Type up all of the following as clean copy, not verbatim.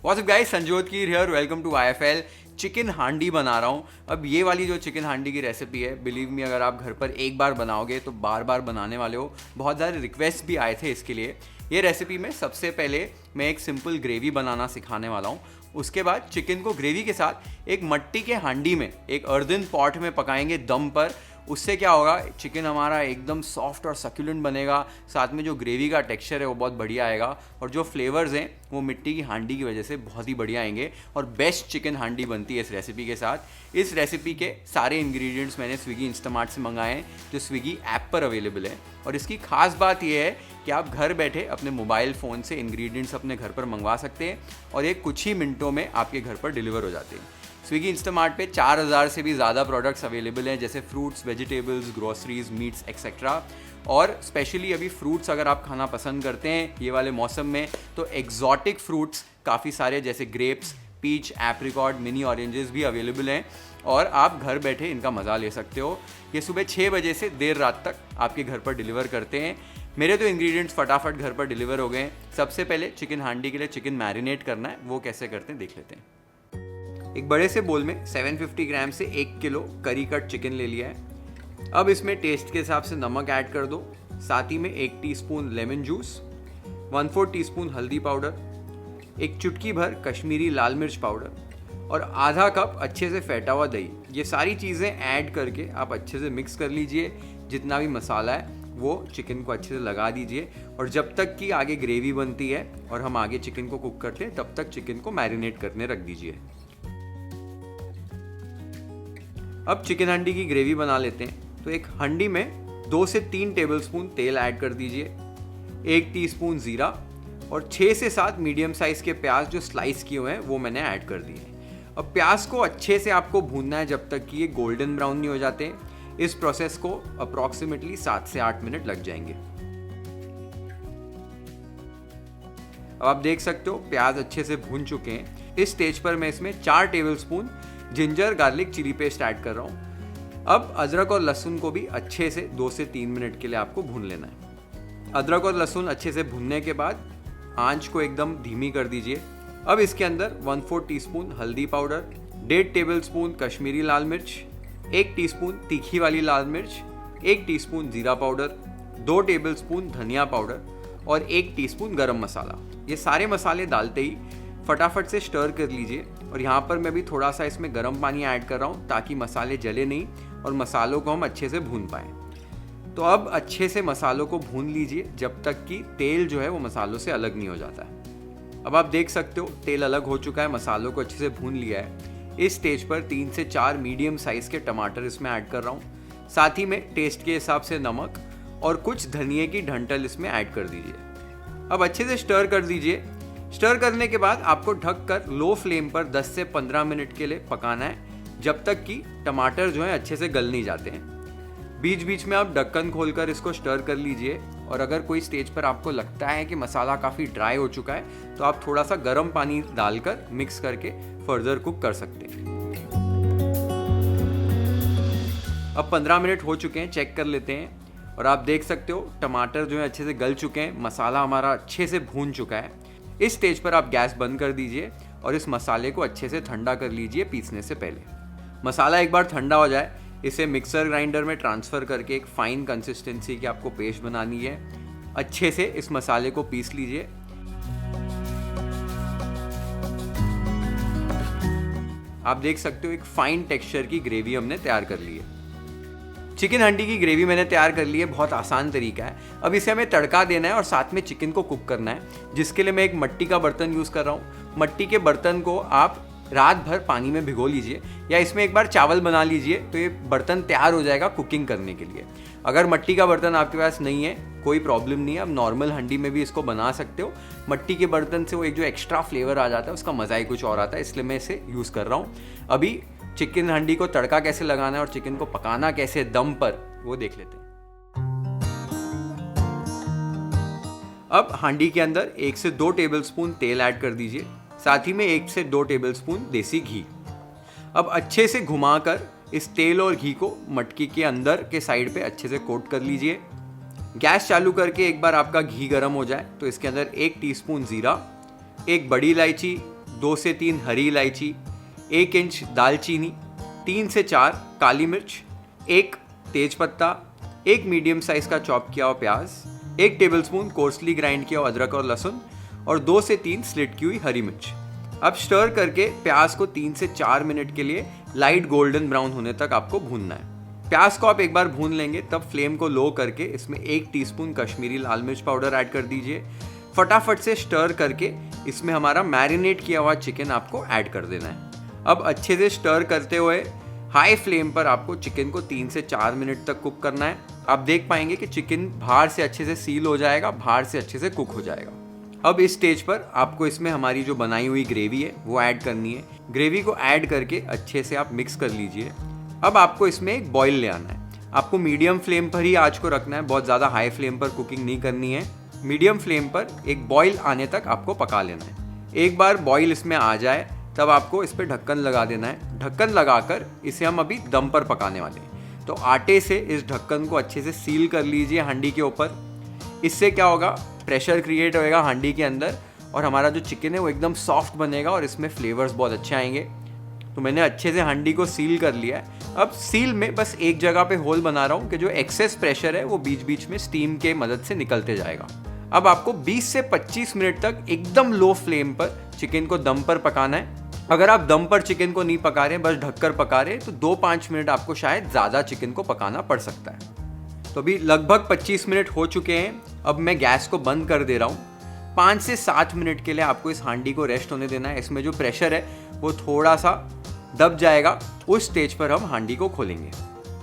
What's up guys, Sanjyot Keer here, welcome to IFL। Chicken handi बना रहा हूँ। अब ये वाली जो चिकन हांडी की रेसिपी है, बिलीव मी, अगर आप घर पर एक बार बनाओगे तो बार बार बनाने वाले हो। बहुत सारे रिक्वेस्ट भी आए थे इसके लिए। ये रेसिपी में सबसे पहले मैं एक सिंपल ग्रेवी बनाना सिखाने वाला हूँ। उसके बाद चिकन को ग्रेवी के साथ एक मट्टी के हांडी में, एक अर्दन पॉट में पकाएंगे दम पर। उससे क्या होगा, चिकन हमारा एकदम सॉफ्ट और सक्यूलेंट बनेगा। साथ में जो ग्रेवी का टेक्सचर है वो बहुत बढ़िया आएगा, और जो फ्लेवर्स हैं वो मिट्टी की हांडी की वजह से बहुत ही बढ़िया आएंगे। और बेस्ट चिकन हांडी बनती है इस रेसिपी के साथ। इस रेसिपी के सारे इंग्रेडिएंट्स मैंने स्विगी इंस्टामार्ट से मंगाए हैं, जो स्विगी ऐप पर अवेलेबल है। और इसकी खास बात यह है कि आप घर बैठे अपने मोबाइल फ़ोन से इंग्रेडिएंट्स अपने घर पर मंगवा सकते हैं, और ये कुछ ही मिनटों में आपके घर पर डिलीवर हो जाते हैं। स्विगी इंस्टामार्ट पे 4000 से भी ज़्यादा प्रोडक्ट्स अवेलेबल हैं, जैसे fruits, vegetables, groceries, meets etcetera. और स्पेशली अभी फ्रूट्स अगर आप खाना पसंद करते हैं ये वाले मौसम में, तो एग्जॉटिक फ्रूट्स काफ़ी सारे, जैसे grapes, peach, apricot, mini oranges भी अवेलेबल हैं, और आप घर बैठे इनका मज़ा ले सकते हो। ये सुबह 6 बजे से देर रात तक आपके घर पर डिलीवर करते हैं। मेरे तो इंग्रेडिएंट्स फटाफट घर पर डिलीवर हो गए हैं। सबसे पहले चिकन हांडी के लिए चिकन मैरिनेट करना है, वो कैसे करते हैं देख लेते हैं। एक बड़े से बोल में 750 ग्राम से 1 किलो करी कट चिकन ले लिया है। अब इसमें टेस्ट के हिसाब से नमक ऐड कर दो, साथ ही में 1 टीस्पून लेमन जूस, 1/4 टीस्पून हल्दी पाउडर, 1 चुटकी भर कश्मीरी लाल मिर्च पाउडर, और आधा कप अच्छे से फेंटा हुआ दही। ये सारी चीज़ें ऐड करके आप अच्छे से मिक्स कर लीजिए। जितना भी मसाला है वो चिकन को अच्छे से लगा दीजिए, और जब तक कि आगे ग्रेवी बनती है और हम आगे चिकन को कुक करते हैं, तब तक चिकन को मैरिनेट करने रख दीजिए। अब चिकन हांडी की ग्रेवी बना लेते हैं। तो एक हांडी में 2 से 3 टेबलस्पून तेल ऐड कर दीजिए, 1 टीस्पून ज़ीरा, और 6 से 7 मीडियम साइज़ के प्याज जो स्लाइस किए हुए हैं वो मैंने ऐड कर दिए। अब प्याज को अच्छे से आपको भूनना है जब तक कि ये गोल्डन ब्राउन नहीं हो जाते। इस प्रोसेस को अप्रॉक्सीमेटली 7 से 8 मिनट लग जाएंगे। अब आप देख सकते हो प्याज अच्छे से भून चुके हैं। इस स्टेज पर मैं इसमें 4 tablespoon ginger garlic chili paste add कर रहा हूँ। अब अदरक और लहसुन को भी अच्छे से 2 से 3 मिनट के लिए आपको भून लेना है। अदरक और लहसुन अच्छे से भूनने के बाद आंच को एकदम धीमी कर दीजिए। अब इसके अंदर 1/4 टीस्पून हल्दी पाउडर, 1.5 टेबलस्पून कश्मीरी लाल मिर्च, 1 टीस्पून तीखी वाली लाल मिर्च, 1 टीस्पून जीरा पाउडर, 2 टेबलस्पून धनिया पाउडर, और 1 टीस्पून गरम मसाला। ये सारे मसाले डालते ही फटाफट से स्टर कर लीजिए। और यहाँ पर मैं भी थोड़ा सा इसमें गर्म पानी ऐड कर रहा हूँ, ताकि मसाले जले नहीं और मसालों को हम अच्छे से भून पाएँ। तो अब अच्छे से मसालों को भून लीजिए जब तक कि तेल जो है वो मसालों से अलग नहीं हो जाता है। अब आप देख सकते हो तेल अलग हो चुका है, मसालों को अच्छे से भून लिया है। इस स्टेज पर 3 से 4 मीडियम साइज़ के टमाटर इसमें ऐड कर रहा हूँ। साथ ही में टेस्ट के हिसाब से नमक और कुछ धनिए की डंठल इसमें ऐड कर दीजिए। अब अच्छे से स्टर कर दीजिए। स्टर करने के बाद आपको ढककर लो फ्लेम पर 10 से 15 मिनट के लिए पकाना है, जब तक कि टमाटर जो है अच्छे से गल नहीं जाते हैं। बीच बीच में आप ढक्कन खोलकर इसको स्टर कर लीजिए, और अगर कोई स्टेज पर आपको लगता है कि मसाला काफ़ी ड्राई हो चुका है, तो आप थोड़ा सा गर्म पानी डालकर मिक्स करके फर्दर कुक कर सकते हैं। अब 15 मिनट हो चुके हैं, चेक कर लेते हैं, और आप देख सकते हो टमाटर जो है अच्छे से गल चुके हैं, मसाला हमारा अच्छे से भून चुका है। इस स्टेज पर आप गैस बंद कर दीजिए और इस मसाले को अच्छे से ठंडा कर लीजिए पीसने से पहले। मसाला एक बार ठंडा हो जाए, इसे मिक्सर ग्राइंडर में ट्रांसफ़र करके एक फ़ाइन कंसिस्टेंसी की आपको पेस्ट बनानी है। अच्छे से इस मसाले को पीस लीजिए। आप देख सकते हो एक फ़ाइन टेक्सचर की ग्रेवी हमने तैयार कर ली है। चिकन हांडी की ग्रेवी मैंने तैयार कर ली है, बहुत आसान तरीका है। अब इसे हमें तड़का देना है और साथ में चिकन को कुक करना है, जिसके लिए मैं एक मट्टी का बर्तन यूज़ कर रहा हूँ। मट्टी के बर्तन को आप रात भर पानी में भिगो लीजिए, या इसमें एक बार चावल बना लीजिए, तो ये बर्तन तैयार हो जाएगा कुकिंग करने के लिए। अगर मट्टी का बर्तन आपके पास नहीं है, कोई प्रॉब्लम नहीं है, आप नॉर्मल हांडी में भी इसको बना सकते हो। मट्टी के बर्तन से वो एक जो एक्स्ट्रा फ्लेवर आ जाता है, उसका मज़ा ही कुछ और आता है, इसलिए मैं इसे यूज़ कर रहा हूँ। अभी चिकन हांडी को तड़का कैसे लगाना है और चिकन को पकाना कैसे दम पर, वो देख लेते हैं। अब हांडी के अंदर 1 से 2 टेबलस्पून तेल ऐड कर दीजिए, साथ ही में 1 से 2 टेबलस्पून देसी घी। अब अच्छे से घुमाकर इस तेल और घी को मटकी के अंदर के साइड पे अच्छे से कोट कर लीजिए। गैस चालू करके एक बार आपका घी गर्म हो जाए तो इसके अंदर 1 टीस्पून ज़ीरा, 1 बड़ी इलायची, 2 से 3 हरी इलायची, 1 इंच दालचीनी, 3 से 4 काली मिर्च, 1 तेजपत्ता, 1 मीडियम साइज का चॉप किया हुआ प्याज, 1 टेबलस्पून कोर्सली ग्राइंड किया हुआ अदरक और लहसुन और 2 से 3 स्लिट की हुई हरी मिर्च। अब स्टर करके प्याज को 3 से 4 मिनट के लिए लाइट गोल्डन ब्राउन होने तक आपको भूनना है। प्याज को आप एक बार भून लेंगे तब फ्लेम को लो करके इसमें 1 टीस्पून कश्मीरी लाल मिर्च पाउडर ऐड कर दीजिए। फटाफट से स्टर करके इसमें हमारा मैरिनेट किया हुआ चिकन आपको ऐड कर देना है। अब अच्छे से स्टर करते हुए हाई फ्लेम पर आपको चिकन को 3 से 4 मिनट तक कुक करना है। आप देख पाएंगे कि चिकन बाहर से अच्छे से सील हो जाएगा, बाहर से अच्छे से कुक हो जाएगा। अब इस स्टेज पर आपको इसमें हमारी जो बनाई हुई ग्रेवी है वो ऐड करनी है। ग्रेवी को ऐड करके अच्छे से आप मिक्स कर लीजिए। अब आपको इसमें एक बॉईल ले आना है। आपको मीडियम फ्लेम पर ही आँच को रखना है, बहुत ज़्यादा हाई फ्लेम पर कुकिंग नहीं करनी है। मीडियम फ्लेम पर एक बॉईल आने तक आपको पका लेना है। एक बार बॉईल इसमें आ जाए तब आपको इस पर ढक्कन लगा देना है। ढक्कन लगाकर इसे हम अभी दम पर पकाने वाले हैं। तो आटे से इस ढक्कन को अच्छे से सील कर लीजिए हांडी के ऊपर। इससे क्या होगा, प्रेशर क्रिएट होएगा हांडी के अंदर और हमारा जो चिकन है वो एकदम सॉफ्ट बनेगा और इसमें फ्लेवर्स बहुत अच्छे आएंगे। तो मैंने अच्छे से हांडी को सील कर लिया है। अब सील में बस एक जगह पे होल बना रहा हूँ कि जो एक्सेस प्रेशर है वो बीच बीच में स्टीम के मदद से निकलते जाएगा। अब आपको 20 से 25 मिनट तक एकदम लो फ्लेम पर चिकन को दम पर पकाना है। अगर आप दम पर चिकन को नहीं पका रहे, बस ढककर पका रहे, तो 2-5 मिनट आपको शायद ज़्यादा चिकन को पकाना पड़ सकता है। तो अभी लगभग 25 मिनट हो चुके हैं। अब मैं गैस को बंद कर दे रहा हूँ। 5 से 7 मिनट के लिए आपको इस हांडी को रेस्ट होने देना है। इसमें जो प्रेशर है वो थोड़ा सा दब जाएगा। उस स्टेज पर हम हांडी को खोलेंगे।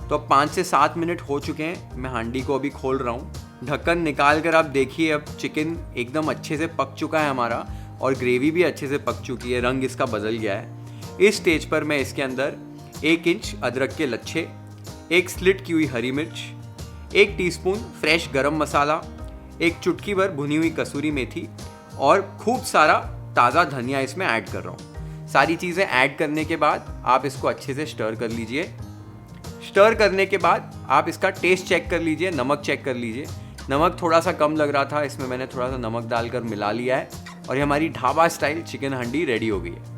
तो अब 5 से 7 मिनट हो चुके हैं। मैं हांडी को अभी खोल रहा हूँ। ढक्कन निकाल कर आप देखिए, अब चिकन एकदम अच्छे से पक चुका है हमारा और ग्रेवी भी अच्छे से पक चुकी है, रंग इसका बदल गया है। इस स्टेज पर मैं इसके अंदर 1 इंच अदरक के लच्छे, 1 स्लिट की हुई हरी मिर्च, 1 टीस्पून फ्रेश गरम मसाला, 1 चुटकी भर भुनी हुई कसूरी मेथी और खूब सारा ताज़ा धनिया इसमें ऐड कर रहा हूँ। सारी चीज़ें ऐड करने के बाद आप इसको अच्छे से स्टर कर लीजिए। स्टर करने के बाद आप इसका टेस्ट चेक कर लीजिए, नमक चेक कर लीजिए। नमक थोड़ा सा कम लग रहा था, इसमें मैंने थोड़ा सा नमक डालकर मिला लिया है और ये हमारी ढाबा स्टाइल चिकन हांडी रेडी हो गई है।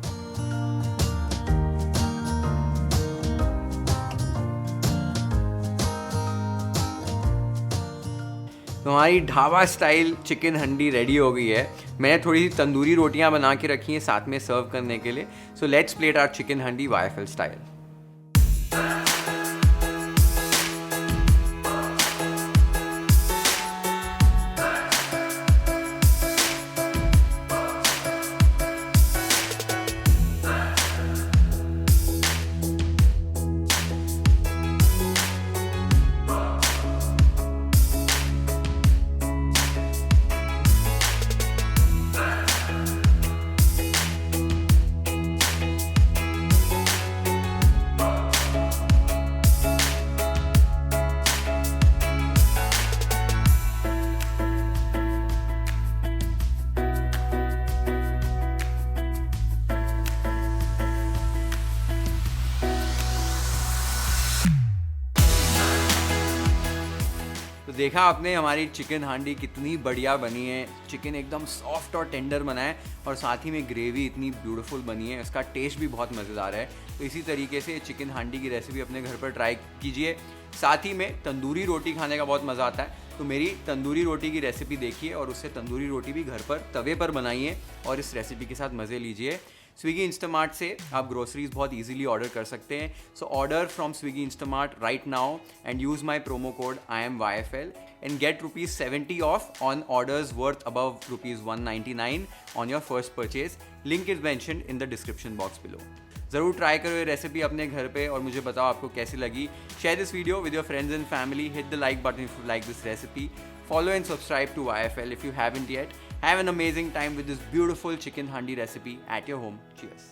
तो हमारी ढाबा स्टाइल चिकन हांडी रेडी हो गई है। मैंने थोड़ी सी तंदूरी रोटियां बना के रखी हैं साथ में सर्व करने के लिए। So let's plate our chicken handi YFL style. तो देखा आपने हमारी चिकन हांडी कितनी बढ़िया बनी है। चिकन एकदम सॉफ्ट और टेंडर बना है और साथ ही में ग्रेवी इतनी ब्यूटीफुल बनी है। इसका टेस्ट भी बहुत मज़ेदार है। तो इसी तरीके से चिकन हांडी की रेसिपी अपने घर पर ट्राई कीजिए। साथ ही में तंदूरी रोटी खाने का बहुत मज़ा आता है। तो मेरी तंदूरी रोटी की रेसिपी देखिए और उससे तंदूरी रोटी भी घर पर तवे पर बनाइए और इस रेसिपी के साथ मज़े लीजिए। स्विगी इंस्टामार्ट से आप ग्रोसरीज बहुत इजीली ऑर्डर कर सकते हैं। So order from Swiggy Instamart right now and use my promo code IAMYFL and get ₹70 off on orders worth above ₹199 on your first purchase. Link is mentioned in the description box below. ज़रूर try करो ये recipe अपने घर पे और मुझे बताओ आपको कैसी लगी। Share this video with your friends and family. Hit the like button if you like this recipe. Follow and subscribe to YFL if you haven't yet. Have an amazing time with this beautiful chicken handi recipe at your home. Cheers.